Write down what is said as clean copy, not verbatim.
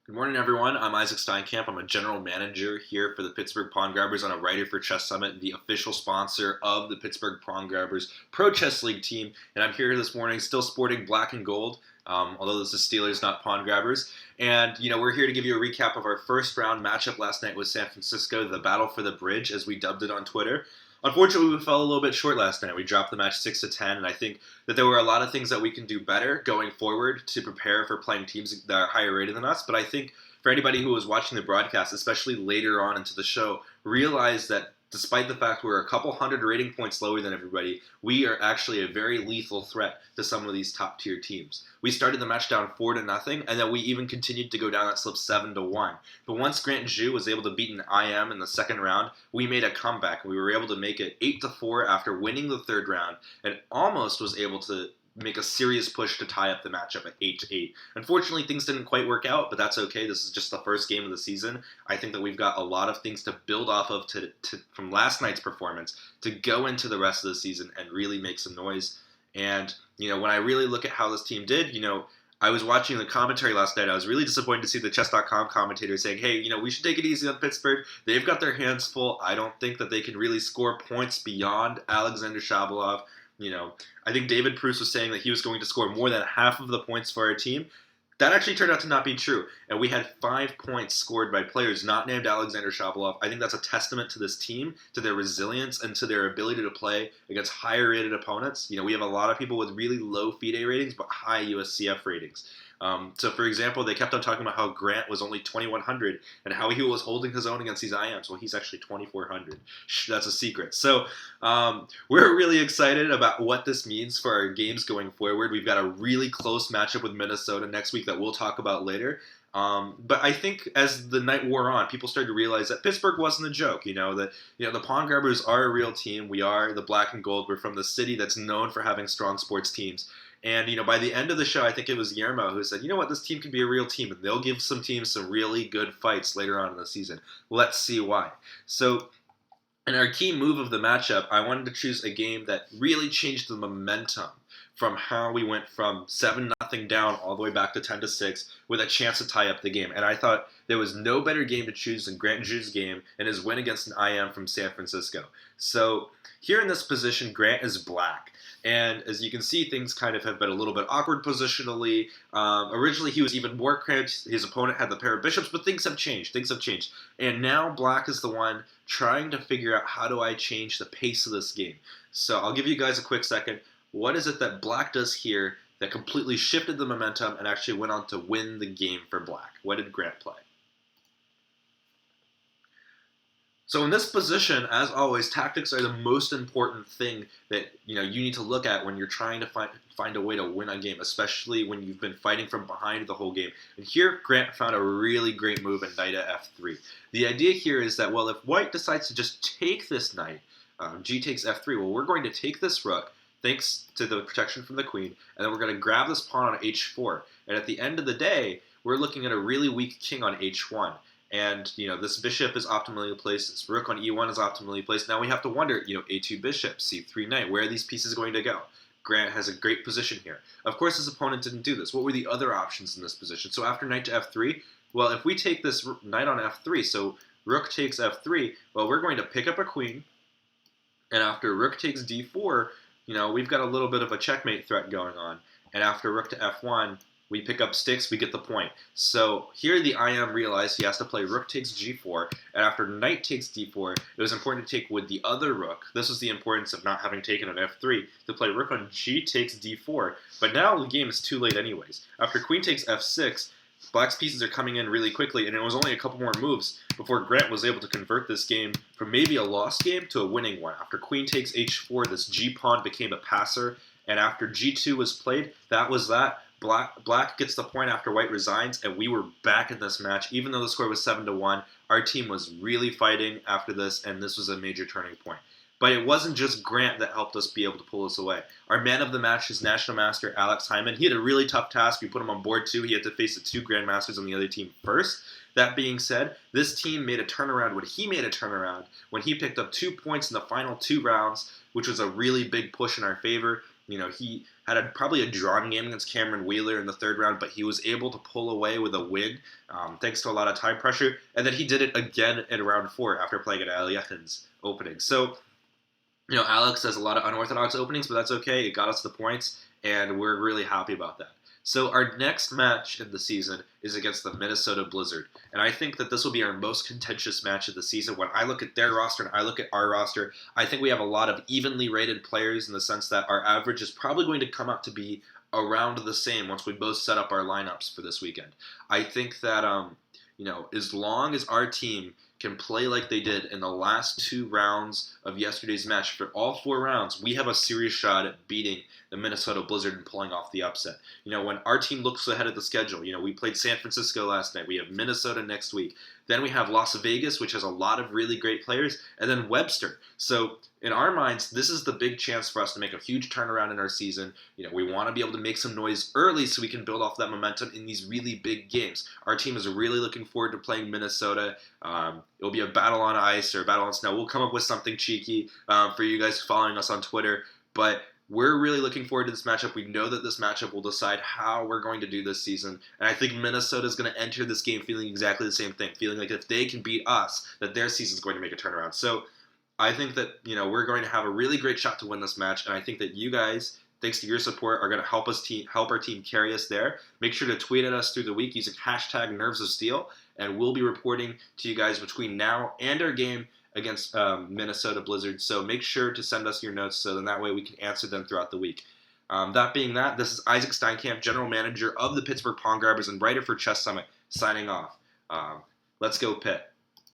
Good morning, everyone. I'm Isaac Steincamp. I'm a general manager here for the Pittsburgh Pawngrabbers and a writer for Chess Summit, the official sponsor of the Pittsburgh Pawngrabbers Pro Chess League team. And I'm here this morning still sporting black and gold, although this is Steelers, not Pawngrabbers. And, we're here to give you a recap of our first round matchup last night with San Francisco, the Battle for the Bridge, as we dubbed it on Twitter. Unfortunately, we fell a little bit short last night. We dropped the match 6-10, and I think that there were a lot of things that we can do better going forward to prepare for playing teams that are higher rated than us. But I think for anybody who was watching the broadcast, especially later on into the show, realized that despite the fact we're a couple hundred rating points lower than everybody, we are actually a very lethal threat to some of these top tier teams. We started the match down 4-0, and then we even continued to go down that slope 7-1. But once Grant Zhu was able to beat an IM in the second round, we made a comeback. We were able to make it 8-4 after winning the third round, and almost was able to make a serious push to tie up the matchup at 8-8. Unfortunately, things didn't quite work out, but that's okay. This is just the first game of the season. I think that we've got a lot of things to build off of from last night's performance to go into the rest of the season and really make some noise. And, when I really look at how this team did, I was watching the commentary last night. I was really disappointed to see the Chess.com commentator saying, hey, we should take it easy on Pittsburgh. They've got their hands full. I don't think that they can really score points beyond Alexander Shabalov. I think David Proust was saying that he was going to score more than half of the points for our team. That actually turned out to not be true. And we had 5 points scored by players not named Alexander Shabalov. I think that's a testament to this team, to their resilience, and to their ability to play against higher rated opponents. We have a lot of people with really low FIDE ratings, but high USCF ratings. So, for example, they kept on talking about how Grant was only 2,100 and how he was holding his own against these IMs. Well, he's actually 2,400. That's a secret. So, we're really excited about what this means for our games going forward. We've got a really close matchup with Minnesota next week that we'll talk about later. But I think as the night wore on, people started to realize that Pittsburgh wasn't a joke. The Pawngrabbers are a real team. We are the black and gold. We're from the city that's known for having strong sports teams. And, by the end of the show, I think it was Yermo who said, this team can be a real team, and they'll give some teams some really good fights later on in the season. Let's see why. So, in our key move of the matchup, I wanted to choose a game that really changed the momentum from how we went from 7-0 down all the way back to 10-6 with a chance to tie up the game. And I thought there was no better game to choose than Grant Zhu's game and his win against an IM from San Francisco. So here in this position, Grant is black. And as you can see, things kind of have been a little bit awkward positionally. Originally, he was even more cramped. His opponent had the pair of bishops, but things have changed. And now black is the one trying to figure out, how do I change the pace of this game? So I'll give you guys a quick second. What is it that black does here that completely shifted the momentum and actually went on to win the game for black? What did Grant play? So in this position, as always, tactics are the most important thing that you need to look at when you're trying to find a way to win a game, especially when you've been fighting from behind the whole game. And here, Grant found a really great move in knight at f3. The idea here is that, well, if white decides to just take this knight, g takes f3, well, we're going to take this rook, thanks to the protection from the queen, and then we're going to grab this pawn on h4. And at the end of the day, we're looking at a really weak king on h1. And, this bishop is optimally placed, this rook on e1 is optimally placed. Now we have to wonder, a2 bishop, c3 knight, where are these pieces going to go? Grant has a great position here. Of course, his opponent didn't do this. What were the other options in this position? So after knight to f3, well, if we take this knight on f3, so rook takes f3, well, we're going to pick up a queen. And after rook takes d4, we've got a little bit of a checkmate threat going on. And after rook to f1, we pick up sticks, we get the point. So here the IM realized he has to play rook takes g4, and after knight takes d4, it was important to take with the other rook. This was the importance of not having taken on f3, to play rook on g takes d4. But now the game is too late anyways. After queen takes f6, black's pieces are coming in really quickly, and it was only a couple more moves before Grant was able to convert this game from maybe a lost game to a winning one. After queen takes h4, this g-pawn became a passer, and after g2 was played, that was that. Black gets the point after white resigns, and we were back in this match. Even though the score was 7-1, our team was really fighting after this, and this was a major turning point. But it wasn't just Grant that helped us be able to pull this away. Our man of the match is National Master Alex Hyman. He had a really tough task. We put him on board too. He had to face the 2 Grandmasters on the other team first. That being said, this team made a turnaround when he made a turnaround, when he picked up 2 points in the final 2 rounds, which was a really big push in our favor. He had probably a drawn game against Cameron Wheeler in the third round, but he was able to pull away with a win thanks to a lot of time pressure. And then he did it again in round 4 after playing at Aliakin's opening. So, Alex has a lot of unorthodox openings, but that's okay. It got us the points, and we're really happy about that. So our next match in the season is against the Minnesota Blizzard. And I think that this will be our most contentious match of the season. When I look at their roster and I look at our roster, I think we have a lot of evenly rated players in the sense that our average is probably going to come out to be around the same once we both set up our lineups for this weekend. I think that, as long as our team can play like they did in the last 2 rounds of yesterday's match, for all 4 rounds, we have a serious shot at beating the Minnesota Blizzard and pulling off the upset. When our team looks ahead of the schedule, we played San Francisco last night. We have Minnesota next week. Then we have Las Vegas, which has a lot of really great players, and then Webster. So in our minds, this is the big chance for us to make a huge turnaround in our season. We want to be able to make some noise early so we can build off that momentum in these really big games. Our team is really looking forward to playing Minnesota. It'll be a battle on ice or a battle on snow. We'll come up with something cheeky for you guys following us on Twitter, but we're really looking forward to this matchup. We know that this matchup will decide how we're going to do this season. And I think Minnesota is going to enter this game feeling exactly the same thing, feeling like if they can beat us, that their season is going to make a turnaround. So I think that, we're going to have a really great shot to win this match. And I think that you guys, thanks to your support, are going to help our team carry us there. Make sure to tweet at us through the week using hashtag Nerves of Steel. And we'll be reporting to you guys between now and our game against Minnesota Blizzard. So make sure to send us your notes so then that way we can answer them throughout the week. That being that, this is Isaac Steincamp, General Manager of the Pittsburgh Pawngrabbers and writer for Chess Summit, signing off. Let's go Pitt.